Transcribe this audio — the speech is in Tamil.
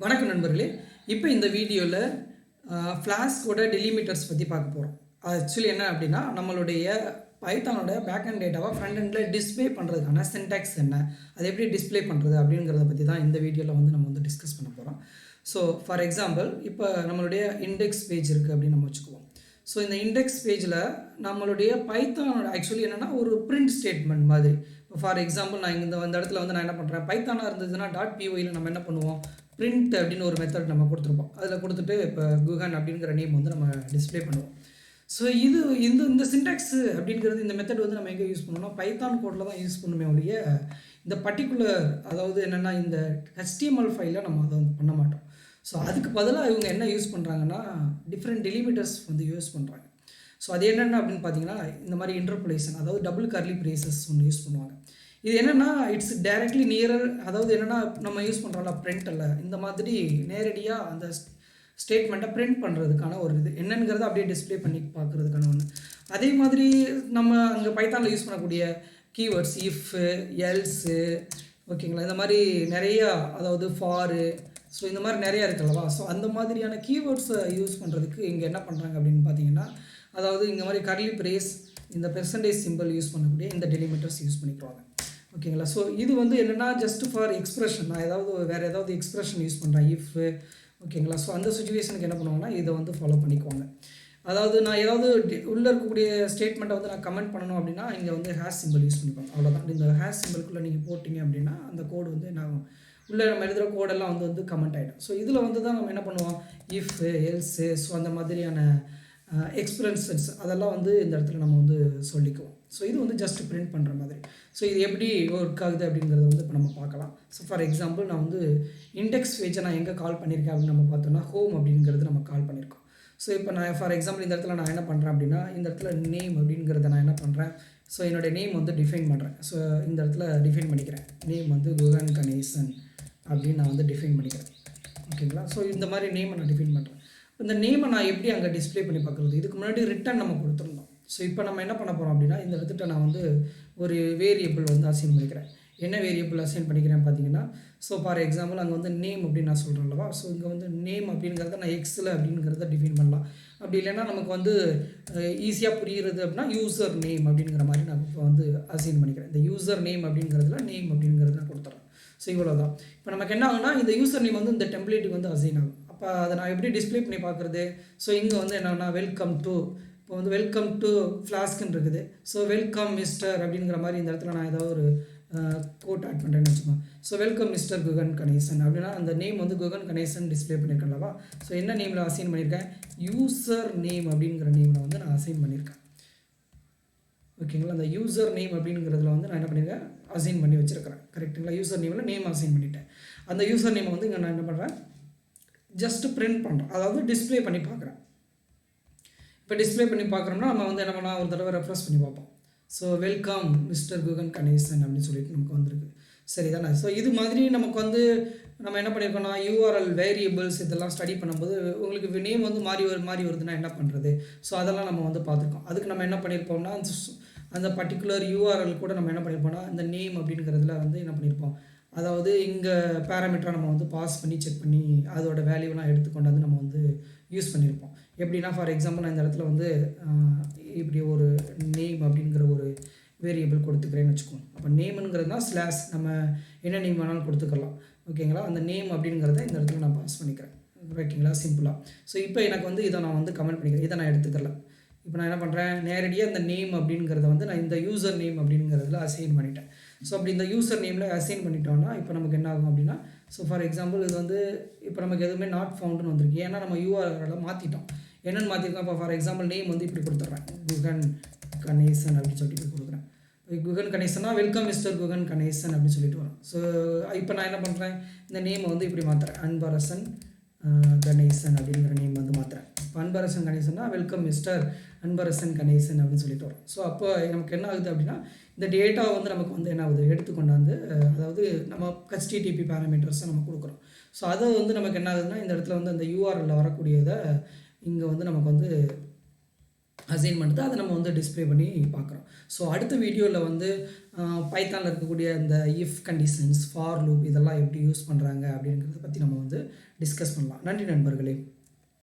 வணக்கம் நண்பர்களே. இப்போ இந்த வீடியோவில் ஃப்ளாஸ்கோட டெலிமிட்டர்ஸ் பற்றி பார்க்க போகிறோம். ஆக்சுவலி என்ன அப்படின்னா, நம்மளுடைய பைத்தானோட பேக் அண்ட் டேட்டாவை ஃப்ரண்ட் எண்டில் டிஸ்பிளே பண்ணுறதுக்கான சின்டாக்ஸ் என்ன, அதை எப்படி டிஸ்பிளே பண்ணுறது அப்படிங்கிறத பற்றி தான் இந்த வீடியோவில் நம்ம டிஸ்கஸ் பண்ண போகிறோம். ஸோ ஃபார் எக்ஸாம்பிள், இப்போ நம்மளுடைய இண்டெக்ஸ் பேஜ் இருக்குது அப்படின்னு நம்ம வச்சுக்குவோம். ஸோ இந்த இண்டெக்ஸ் பேஜில் நம்மளுடைய பைத்தானோட ஆக்சுவலி என்னென்னா ஒரு பிரிண்ட் ஸ்டேட்மெண்ட் மாதிரி. இப்போ ஃபார் எக்ஸாம்பிள் நான் இந்த இடத்துல நான் என்ன பண்ணுறேன், பைத்தானாக இருந்ததுன்னா .py நம்ம என்ன பண்ணுவோம், பிரிண்ட் அப்படின்னு ஒரு மெத்தட் நம்ம கொடுத்துருப்போம். அதில் கொடுத்துட்டு இப்போ குஹன் அப்படிங்கிற நேம் நம்ம டிஸ்பிளே பண்ணுவோம். ஸோ இந்த சின்டாக்ஸு அப்படிங்கிறது, இந்த மெத்தட் நம்ம எங்கே யூஸ் பண்ணோம்னா பைத்தான் கோடில் தான் யூஸ் பண்ணுமே ஒழிய இந்த பர்டிகுலர், அதாவது என்னென்னா இந்த HTML ஃபைலில் நம்ம அதை பண்ண மாட்டோம். ஸோ அதுக்கு பதிலாக இவங்க என்ன யூஸ் பண்ணுறாங்கன்னா டிஃப்ரெண்ட் டெலிமிட்டர்ஸ் யூஸ் பண்ணுறாங்க. ஸோ அது என்னென்ன அப்படின்னு பார்த்தீங்கன்னா, இந்த மாதிரி இன்டர்போலேஷன், அதாவது டபுள் கர்லி பிரேசஸ் யூஸ் பண்ணுவாங்க. இது என்னென்னா இட்ஸ் டைரக்ட்லி நியரர், அதாவது என்னென்னா நம்ம யூஸ் பண்ணுறோம்ல பிரிண்டில், இந்த மாதிரி நேரடியாக அந்த ஸ்டேட்மெண்ட்டை பிரிண்ட் பண்ணுறதுக்கான ஒரு இது என்னங்கிறத அப்படியே டிஸ்பிளே பண்ணி பார்க்குறதுக்கான ஒன்று. அதே மாதிரி நம்ம அங்கே பைத்தானில் யூஸ் பண்ணக்கூடிய கீவேர்ட்ஸ் இஃப்பு, எல்ஸு, ஓகேங்களா, இந்த மாதிரி நிறையா, அதாவது ஃபாரு, ஸோ இந்த மாதிரி நிறையா இருக்குல்லவா. ஸோ அந்த மாதிரியான கீவேர்ட்ஸை யூஸ் பண்ணுறதுக்கு இங்கே என்ன பண்ணுறாங்க அப்படின்னு பார்த்தீங்கன்னா, அதாவது இந்த மாதிரி கர்லி பிரேஸ், இந்த பெர்சன்டேஜ் சிம்பிள் யூஸ் பண்ணக்கூடிய இந்த டெலிமிட்டர்ஸ் யூஸ் பண்ணிக்குவாங்க. ஓகேங்களா. ஸோ இது என்னென்னா ஜஸ்ட் ஃபார் எக்ஸ்ப்ரெஷன், நான் வேறு ஏதாவது எக்ஸ்ப்ரெஷன் யூஸ் பண்ணுறேன் இஃப், ஓகேங்களா. ஸோ அந்த சுச்சுவேஷனுக்கு என்ன பண்ணுவாங்கன்னா இதை ஃபாலோ பண்ணிக்குவாங்க. அதாவது நான் ஏதாவது உள்ளே இருக்கக்கூடிய ஸ்டேட்மெண்ட்டை நான் கமெண்ட் பண்ணணும் அப்படின்னா இங்கே ஹேஷ் சிம்பிள் யூஸ் பண்ணிப்பாங்க. அவ்வளோதான். இந்த ஹேஷ் சிம்பிளுக்குள்ளே நீங்கள் போட்டிங்க அப்படின்னா அந்த கோடு நான் உள்ளே நம்ம எழுதுகிற கோடெல்லாம் கமெண்ட் ஆகிடும். ஸோ இதில் தான் நம்ம என்ன பண்ணுவோம், இஃப், எல்ஸு, ஸோ அந்த மாதிரியான எக்ஸ்பிரன்சஸ் அதெல்லாம் இந்த இடத்துல நம்ம சொல்லிக்குவோம். ஸோ இது ஜஸ்ட் பிரிண்ட் பண்ணுற மாதிரி. ஸோ இது எப்படி ஒர்க் ஆகுது அப்படிங்கிறத இப்போ நம்ம பார்க்கலாம். ஸோ ஃபார் எக்ஸாம்பிள், நான் இண்டெக்ஸ் பேஜை நான் எங்கே கால் பண்ணியிருக்கேன் அப்படின்னு நம்ம பார்த்தோம்னா ஹோம் அப்படிங்கிறது நம்ம கால் பண்ணியிருக்கோம். ஸோ இப்போ நான் ஃபார் எக்ஸாம்பிள் இந்த இடத்துல நான் என்ன பண்ணுறேன் அப்படின்னா, இந்த இடத்துல நேம் அப்படிங்கிறத நான் என்ன பண்ணுறேன், ஸோ என்னுடைய நேம் டிஃபைன் பண்ணுறேன். ஸோ இந்த இடத்துல டிஃபைன் பண்ணிக்கிறேன், நேம் குஹன் கணேசன் அப்படின்னு நான் டிஃபைன் பண்ணிக்கிறேன். ஓகேங்களா. ஸோ இந்த மாதிரி நேமை நான் டிஃபைன் பண்ணுறேன். இந்த நேமை நான் எப்படி அங்கே டிஸ்பிளே பண்ணி பார்க்குறது, இதுக்கு முன்னாடி ரிட்டன் நம்ம கொடுத்துருந்தோம். ஸோ இப்போ நம்ம என்ன பண்ண போகிறோம் அப்படின்னா, இந்த இடத்துல நான் ஒரு வேரியபிள் அசைன் பண்ணிக்கிறேன். என்ன வேரியபிள் அசைன் பண்ணிக்கிறேன் பார்த்தீங்கன்னா, ஸோ ஃபார் எக்ஸாம்பிள் அங்கே நேம் அப்படின்னு நான் சொல்கிறேன் அல்லவா. ஸோ இங்கே நேம் அப்படிங்கிறத நான் எக்ஸில் அப்படிங்கிறத டிஃபைன் பண்ணலாம். அப்படி இல்லைன்னா நமக்கு ஈஸியாக புரிகிறது அப்படின்னா யூசர் நேம் அப்படிங்கிற மாதிரி நான் இப்போ அசைன் பண்ணிக்கிறேன். இந்த யூசர் நேம் அப்படிங்கிறதுல நேம் அப்படிங்கிறத நான் கொடுத்துறேன். ஸோ இவ்வளோ தான். இப்போ நமக்கு என்ன ஆகுனா, இந்த யூசர் நேம் இந்த டெம்ப்ளேட்டுக்கு அசைன் ஆகும். அப்போ அதை நான் எப்படி டிஸ்பிளே பண்ணி பார்க்குறது, ஸோ இங்கே என்னன்னா வெல்கம் டு, இப்போ வெல்கம் டு ஃப்ளாஸ்க்குன்னு இருக்குது. ஸோ வெல்கம் மிஸ்டர் அப்படிங்கிற மாதிரி இந்த இடத்துல நான் ஏதாவது ஒரு கோட் ஆட் பண்ணுறேன்னு வச்சுக்கோங்க. So welcome mister Guhan Ganesan அப்படின்னா அந்த நேம் குஹன் கணேசன் டிஸ்பிளே பண்ணியிருக்கேன்லவா. ஸோ என்ன நேமில் அசைன் பண்ணியிருக்கேன், யூசர் நேம் அப்படிங்கிற நேமில் நான் அசைன் பண்ணியிருக்கேன். ஓகேங்களா. அந்த யூசர் நேம் அப்படிங்கிறதுல நான் என்ன பண்ணியிருக்கேன், அசைன் பண்ணி வச்சுருக்கிறேன். கரெக்டுங்களா. யூசர் நேமில் நேம் அசைன் பண்ணிட்டேன். அந்த யூசர் நேமை இங்கே நான் என்ன பண்ணுறேன், ஜஸ்ட்டு பிரிண்ட் பண்ணுறேன், அதாவது டிஸ்பிளே பண்ணி பார்க்குறேன். இப்போ டிஸ்பிளே பண்ணி பார்க்குறோம்னா நம்ம என்ன பண்ணால் ஒரு தடவை ரெஃப்ரெஷ் பண்ணி பார்ப்போம். So welcome mister Guhan Ganesan அப்படின்னு சொல்லிட்டு நமக்கு வந்திருக்கு. சரி தானே. ஸோ இது மாதிரி நமக்கு நம்ம என்ன பண்ணியிருக்கோம்னா யூஆர்எல் வேரியபிள்ஸ் இதெல்லாம் ஸ்டடி பண்ணும்போது உங்களுக்கு நேம் மாறி வருதுன்னா என்ன பண்ணுறது, ஸோ அதெல்லாம் நம்ம பார்த்துருக்கோம். அதுக்கு நம்ம என்ன பண்ணியிருப்போம்னா அந்த பர்டிகுலர் யூஆர்எல் கூட நம்ம என்ன பண்ணியிருப்போம்னா இந்த நேம் அப்படிங்கிறதுல என்ன பண்ணியிருப்போம், அதாவது இங்கே பேராமீட்டரை நம்ம பாஸ் பண்ணி செக் பண்ணி அதோட வேல்யூலாம் எடுத்துக்கொண்டு நம்ம யூஸ் பண்ணியிருப்போம். எப்படின்னா ஃபார் எக்ஸாம்பிள் நான் இந்த இடத்துல இப்படி ஒரு நேம் அப்படிங்கிற ஒரு வேரியபிள் கொடுத்துக்கிறேன்னு வச்சுக்கோங்க. அப்போ நேமுங்கிறதுனா ஸ்லாஷ், நம்ம என்ன நேம் வேணாலும் கொடுத்துக்கலாம். ஓகேங்களா. அந்த நேம் அப்படிங்கிறத இந்த இடத்துல நான் பாஸ் பண்ணிக்கிறேன். ஓகேங்களா, சிம்பிளாக. ஸோ இப்போ எனக்கு இதை நான் கமெண்ட் பண்ணிக்கிறேன், இதை நான் எடுத்துக்கல. இப்போ நான் என்ன பண்ணுறேன், நேரடியாக இந்த நேம் அப்படிங்கிறத நான் இந்த யூசர் நேம் அப்படிங்கிறதுல அசைன் பண்ணிட்டேன். ஸோ அப்படி இந்த யூசர் நேமில் அசைன் பண்ணிட்டோம்னா இப்போ நமக்கு என்ன ஆகும் அப்படின்னா, ஸோ ஃபார் எக்ஸாம்பிள் இது இப்போ நமக்கு எதுவுமே நாட் ஃபவுண்டுன்னு வந்திருக்கு. ஏன்னா நம்ம யூஆர்எல் மாற்றிட்டோம். என்னென்னு மாற்றிருக்கோம், இப்போ ஃபார் எக்ஸாம்பிள் நேம் இப்படி கொடுத்துட்றேன், குஹன் கணேசன் அப்படின்னு சொல்லிட்டு இப்படி கொடுக்குறேன். குஹன் கணேசனா வெல்கம் மிஸ்டர் குஹன் கணேசன் அப்படின்னு சொல்லிட்டு வரும். ஸோ இப்போ நான் என்ன பண்ணுறேன், இந்த நேமை இப்படி மாற்றுறேன், அன்பரசன் கணேசன் அப்படிங்கிற நேம் மாற்றுறேன். இப்போ அன்பரசன் கணேசன்னா வெல்கம் மிஸ்டர் அன்பரசன் கணேசன் அப்படின்னு சொல்லிட்டு வரும். ஸோ அப்போ நமக்கு என்ன ஆகுது அப்படின்னா, இந்த டேட்டா நமக்கு என்ன ஆகுது, எடுத்துக்கொண்டாந்து அதாவது நம்ம HTTP பேராமீட்டர்ஸை நம்ம கொடுக்குறோம். ஸோ அதை நமக்கு என்ன ஆகுதுன்னா, இந்த இடத்துல அந்த யூஆர்எல்ல வரக்கூடியதை இங்கே நமக்கு அசைன் பண்ணுறது அதை நம்ம வந்து டிஸ்ப்ளே பண்ணி பார்க்குறோம். ஸோ அடுத்த வீடியோவில் வந்து பைத்தானில் இருக்கக்கூடிய இந்த இஃப் கண்டிஷன்ஸ், ஃபார் லூப் இதெல்லாம் எப்படி யூஸ் பண்ணுறாங்க அப்படிங்கிறத பற்றி நம்ம வந்து டிஸ்கஸ் பண்ணலாம். நன்றி நண்பர்களே.